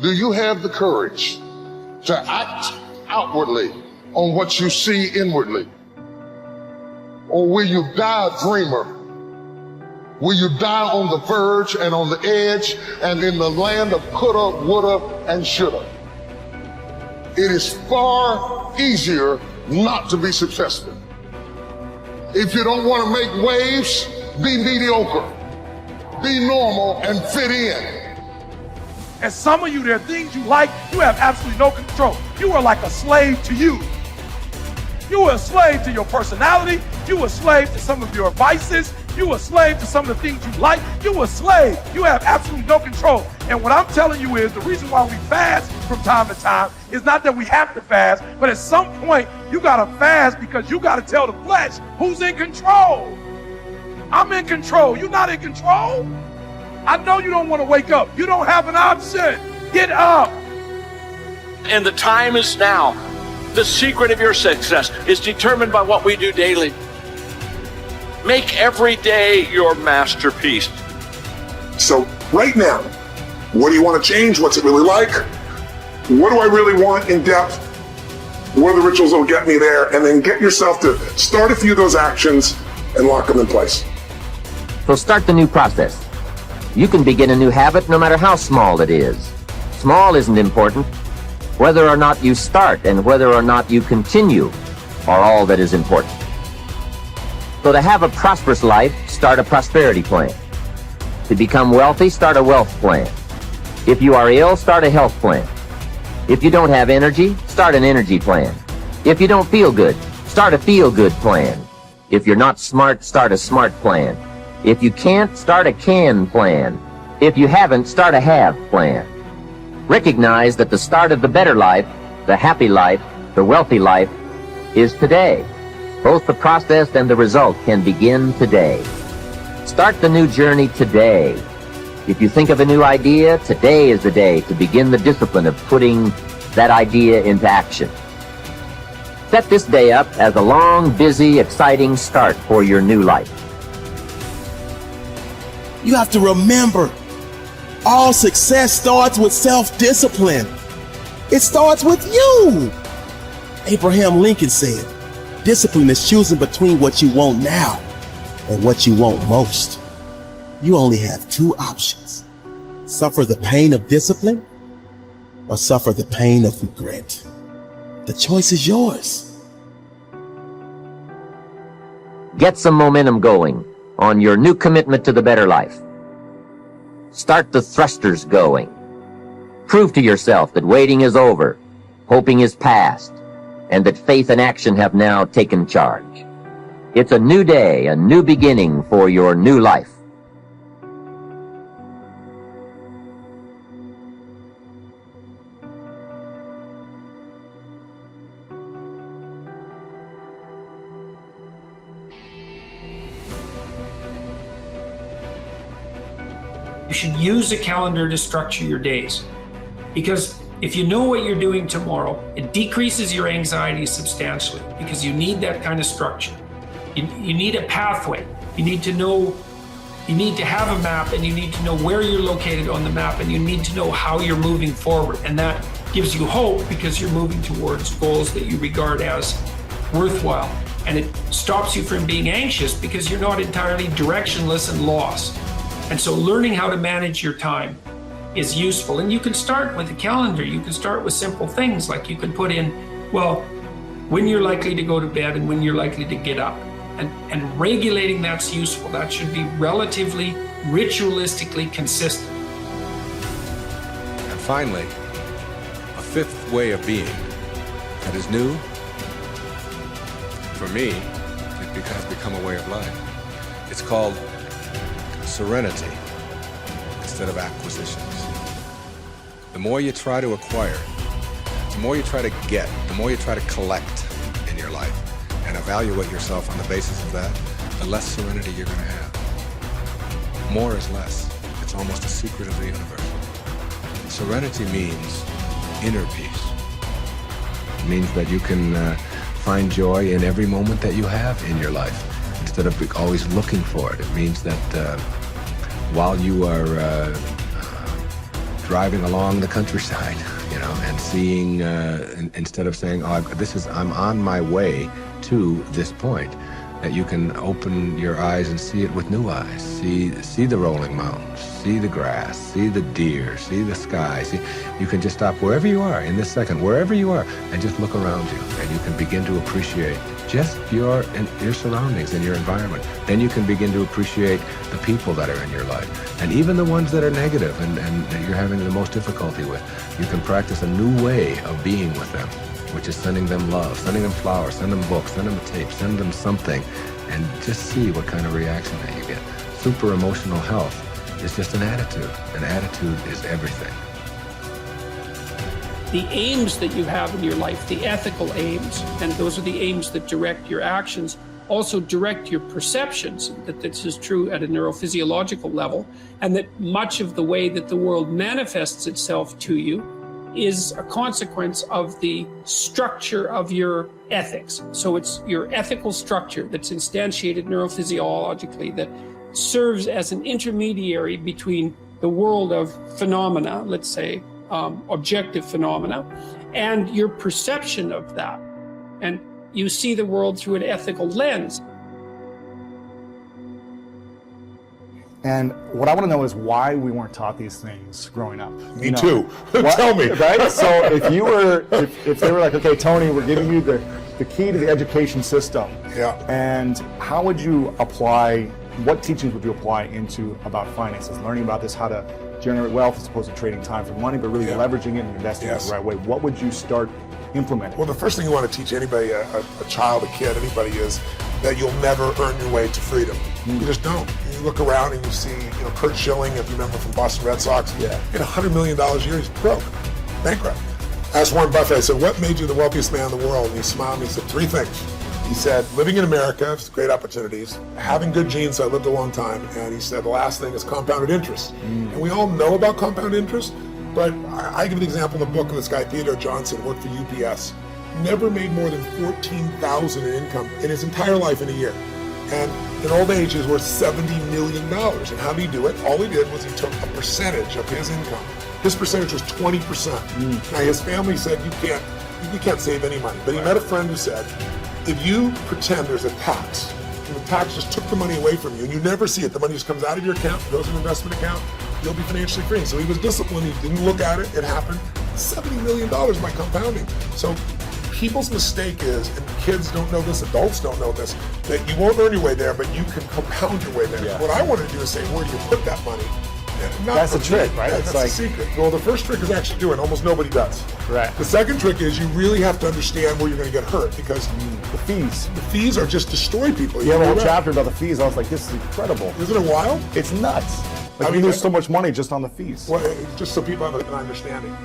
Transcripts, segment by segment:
Do you have the courage to act outwardly on what you see inwardly? Or will you die a dreamer? Will you die on the verge and on the edge and in the land of coulda, woulda, and shoulda? It is far easier not to be successful. If you don't want to make waves, be mediocre. Be normal and fit in. And some of you, there are things you like, you have absolutely no control. You are like a slave to you. You are a slave to your personality. You are a slave to some of your vices. You are a slave to some of the things you like. You are a slave. You have absolutely no control. And what I'm telling you is the reason why we fast from time to time is not that we have to fast, but at some point you got to fast because you got to tell the flesh who's in control. I'm in control. You're not in control. I know you don't want to wake up. You don't have an option. Get up. And the time is now. The secret of your success is determined by what we do daily. Make every day your masterpiece. So right now, what do you want to change? What's it really like? What do I really want in depth? What are the rituals that will get me there? And then get yourself to start a few of those actions and lock them in place. So start the new process. You can begin a new habit no matter how small it is. Small isn't important. Whether or not you start and whether or not you continue are all that is important. So to have a prosperous life, start a prosperity plan. To become wealthy, start a wealth plan. If you are ill, start a health plan. If you don't have energy, start an energy plan. If you don't feel good, start a feel-good plan. If you're not smart, start a smart plan. If you can't, start a can plan. If you haven't, start a have plan. Recognize that the start of the better life, the happy life, the wealthy life is today. Both the process and the result can begin today. Start the new journey today. If you think of a new idea, today is the day to begin the discipline of putting that idea into action. Set this day up as a long, busy, exciting start for your new life. You have to remember, all success starts with self-discipline. It starts with you. Abraham Lincoln said, discipline is choosing between what you want now and what you want most. You only have two options. Suffer the pain of discipline or suffer the pain of regret. The choice is yours. Get some momentum going on your new commitment to the better life. Start the thrusters going. Prove to yourself that waiting is over, hoping is past, and that faith and action have now taken charge. It's a new day, a new beginning for your new life. You should use a calendar to structure your days, because if you know what you're doing tomorrow, it decreases your anxiety substantially because you need that kind of structure. You need a pathway. You need to know, you need to have a map, and you need to know where you're located on the map, and you need to know how you're moving forward. And that gives you hope because you're moving towards goals that you regard as worthwhile. And it stops you from being anxious because you're not entirely directionless and lost. And so learning how to manage your time is useful. And you can start with a calendar. You can start with simple things like you can put in, well, when you're likely to go to bed and when you're likely to get up. And regulating that's useful. That should be relatively ritualistically consistent. And finally, a fifth way of being that is new. For me, it has become a way of life. It's called serenity instead of acquisitions. The more you try to acquire, the more you try to get, the more you try to collect in your life and evaluate yourself on the basis of that, the less serenity you're going to have. More is less. It's almost a secret of the universe. Serenity means inner peace. It means that you can find joy in every moment that you have in your life instead of always looking for it. It means that while you are driving along the countryside, and seeing, instead of saying, I'm on my way to this point, that you can open your eyes and see it with new eyes. See the rolling mountains, see the grass, see the deer, see the sky. You can just stop wherever you are in this second, wherever you are, and just look around you, and you can begin to appreciate just your surroundings and your environment. Then you can begin to appreciate the people that are in your life, and even the ones that are negative and that you're having the most difficulty with. You can practice a new way of being with them, which is sending them love, sending them flowers, send them books, send them a tape, send them something, and just see what kind of reaction that you get. Super emotional health is just an attitude. An attitude is everything. The aims that you have in your life, the ethical aims, and those are the aims that direct your actions, also direct your perceptions, that this is true at a neurophysiological level, and that much of the way that the world manifests itself to you is a consequence of the structure of your ethics. So it's your ethical structure that's instantiated neurophysiologically that serves as an intermediary between the world of phenomena, let's say objective phenomena, and your perception of that. And you see the world through an ethical lens. And what I want to know is why we weren't taught these things growing up. Me too. Tell me. Right? So if they were like, okay, Tony, we're giving you the key to the education system. Yeah. And how would you apply, what teachings would you apply into about finances? Learning about this, how to generate wealth as opposed to trading time for money, but really leveraging it and investing it the right way. What would you start implementing? Well, the first thing you want to teach anybody, a child, a kid, anybody, is that you'll never earn your way to freedom. You just don't. You look around and you see, Kurt Schilling, if you remember from Boston Red Sox, he had $100 million a year. He's broke, bankrupt. I asked Warren Buffett, I said, what made you the wealthiest man in the world? And he smiled and he said, 3 things. He said, living in America, great opportunities, having good genes, so I lived a long time, and he said the last thing is compounded interest. And we all know about compound interest, but I give an example in the book of this guy, Dwayne Johnson, worked for UPS, never made more than $14,000 in income in his entire life in a year. And in old age, he was worth $70 million. And how did he do it? All he did was he took a percentage of his income. His percentage was 20%. Now his family said, you can't save any money. But he met a friend who said, if you pretend there's a tax, and the tax just took the money away from you, and you never see it, the money just comes out of your account, goes in an investment account, you'll be financially free. So he was disciplined, he didn't look at it, it happened. $70 million by compounding. So people's mistake is, and kids don't know this, adults don't know this, that you won't earn your way there, but you can compound your way there. What I want to do is say, where do you put that money? That's the trick, right? That's the secret. Well, the first trick is actually doing. Almost nobody does. Right. The second trick is you really have to understand where you're going to get hurt, because the fees. The fees are just destroy people. You have a whole chapter about the fees. I was like, this is incredible. Isn't it wild? It's nuts. Like, we lose so much money just on the fees. Well, just so people have an understanding,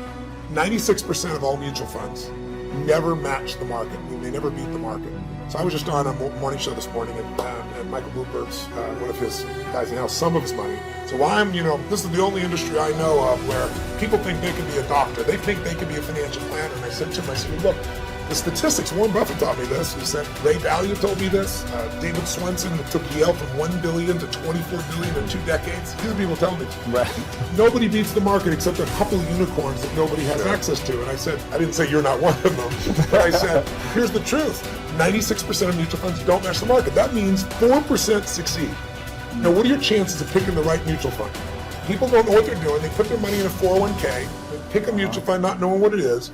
96% of all mutual funds never match the market. I mean, they never beat the market. So I was just on a morning show this morning, and Michael Bloomberg's, one of his guys, now some of his money. So this is the only industry I know of where people think they can be a doctor. They think they can be a financial planner. And I said to him, look, the statistics, Warren Buffett taught me this. He said, Ray Dalio told me this. David Swenson took Yale from $1 billion to $24 billion in 2 decades. These are people telling me. Right. Nobody beats the market except a couple of unicorns that nobody has access to. And I said, I didn't say you're not one of them, but I said, here's the truth. 96% of mutual funds don't match the market. That means 4% succeed. Now, what are your chances of picking the right mutual fund? People don't know what they're doing. They put their money in a 401k, they pick a mutual fund not knowing what it is.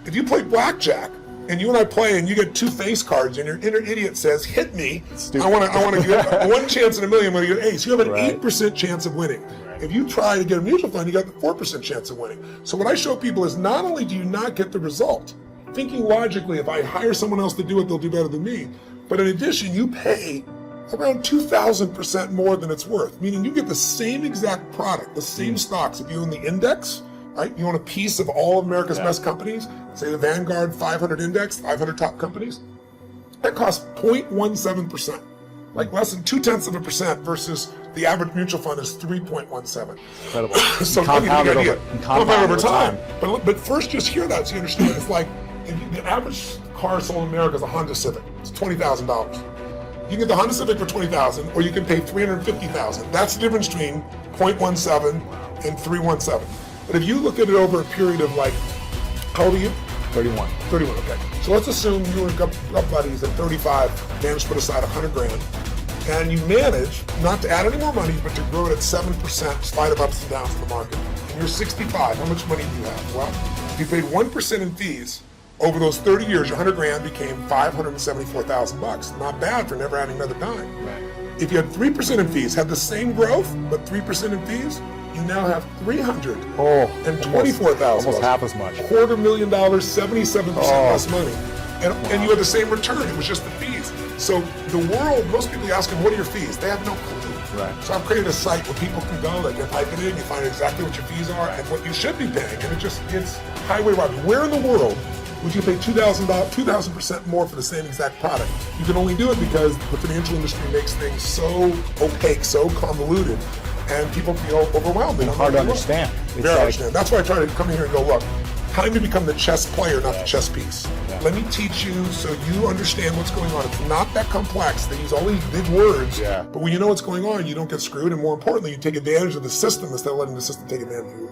If you play blackjack, and you and I play, and you get 2 face cards, and your inner idiot says, hit me, I want to get 1 chance in a million when you get ace. You have an 8% chance of winning. If you try to get a mutual fund, you got the 4% chance of winning. So what I show people is not only do you not get the result, thinking logically, if I hire someone else to do it, they'll do better than me. But in addition, you pay around 2,000% more than it's worth, meaning you get the same exact product, the same stocks. If you own the index, right? You own a piece of all of America's best companies, say the Vanguard 500 index, 500 top companies, that costs 0.17%, like less than 0.2% versus the average mutual fund is 3.17. Incredible. So compounded over time. But first, just hear that so you understand. It's like the average car sold in America is a Honda Civic. It's $20,000. You can get the Honda Civic for $20,000, or you can pay $350,000. That's the difference between 0.17 and 317. But if you look at it over a period of like, how old are you? 31. 31, okay. So let's assume you and a couple buddies at 35 managed to put aside 100 grand, and you manage not to add any more money, but to grow it at 7% spite of ups and downs in the market. And you're 65, how much money do you have? Well, if you paid 1% in fees, over those 30 years, your 100 grand became $574,000. Not bad for never adding another dime. Right. If you had 3% in fees, had the same growth, but 3% in fees, you now have $324,000. Almost half as much. $250,000, 77% less money. And you had the same return, it was just the fees. So the world, most people ask them, what are your fees? They have no clue. Right. So I've created a site where people can go, they can type it in, you find exactly what your fees are and what you should be paying. And it's highway robbery. Where in the world would you pay $2,000% more for the same exact product? You can only do it because the financial industry makes things so opaque, so convoluted, and people feel overwhelmed. It's hard to understand. Very hard to understand. That's why I try to come in here and go, look, time to become the chess player, not the chess piece. Yeah. Let me teach you so you understand what's going on. It's not that complex. They use all these big words, but when you know what's going on, you don't get screwed, and more importantly, you take advantage of the system instead of letting the system take advantage of you.